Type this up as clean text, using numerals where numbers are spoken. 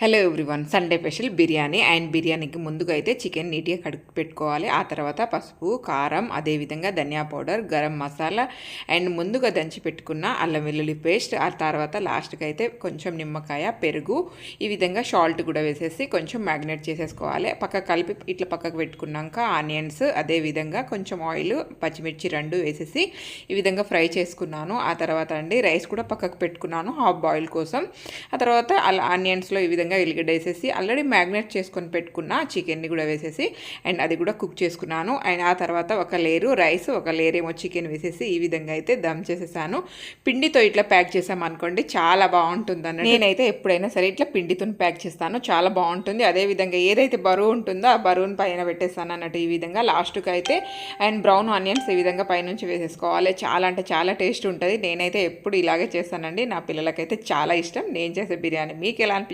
Hello everyone, Sunday special biryani. And బిర్యానీకి ముందుగా అయితే చికెన్ నీట్గా కడుక్కు పెట్టుకోవాలి. ఆ తర్వాత పసుపు, కారం, అదేవిధంగా ధనియా పౌడర్, గరం మసాలా అండ్ ముందుగా దంచి పెట్టుకున్న అల్లం వెల్లుల్లి పేస్ట్, ఆ తర్వాత లాస్ట్కి అయితే కొంచెం నిమ్మకాయ, పెరుగు, ఈ విధంగా సాల్ట్ కూడా వేసేసి కొంచెం మ్యాగ్నేట్ చేసేసుకోవాలి. పక్కకు కలిపి ఇట్లా పక్కకు పెట్టుకున్నాక ఆనియన్స్, అదేవిధంగా కొంచెం ఆయిల్, పచ్చిమిర్చి రెండు వేసేసి ఈ విధంగా ఫ్రై చేసుకున్నాను. ఆ తర్వాత రైస్ కూడా పక్కకు పెట్టుకున్నాను హాఫ్ బాయిల్ కోసం. ఆ తర్వాత అలా ఆనియన్స్లో ఈ విధంగా ఎల్లిగడ్డ వేసేసి ఆల్రెడీ మ్యాగ్నేట్ చేసుకొని పెట్టుకున్న చికెన్ని కూడా వేసేసి అండ్ అది కూడా కుక్ చేసుకున్నాను. అండ్ ఆ తర్వాత ఒక లేరు రైస్, ఒక లేరు ఏమో చికెన్ వేసేసి ఈ విధంగా అయితే దమ్ చేసేసాను. పిండితో ఇట్లా ప్యాక్ చేసామనుకోండి చాలా బాగుంటుంది అన్నట్టు. నేనైతే ఎప్పుడైనా సరే ఇట్లా పిండితో ప్యాక్ చేస్తాను, చాలా బాగుంటుంది. అదేవిధంగా ఏదైతే బరువు ఉంటుందో ఆ బరువును పైన పెట్టేస్తాను అన్నట్టు. ఈ విధంగా లాస్ట్కి అయితే అండ్ బ్రౌన్ ఆనియన్స్ ఈ విధంగా పైనుంచి వేసేసుకోవాలి. చాలా అంటే చాలా టేస్ట్ ఉంటుంది. నేనైతే ఎప్పుడు ఇలాగే చేస్తానండి. నా పిల్లలకైతే చాలా ఇష్టం నేను చేసే బిర్యానీ. మీకు ఎలా అనిపించింది?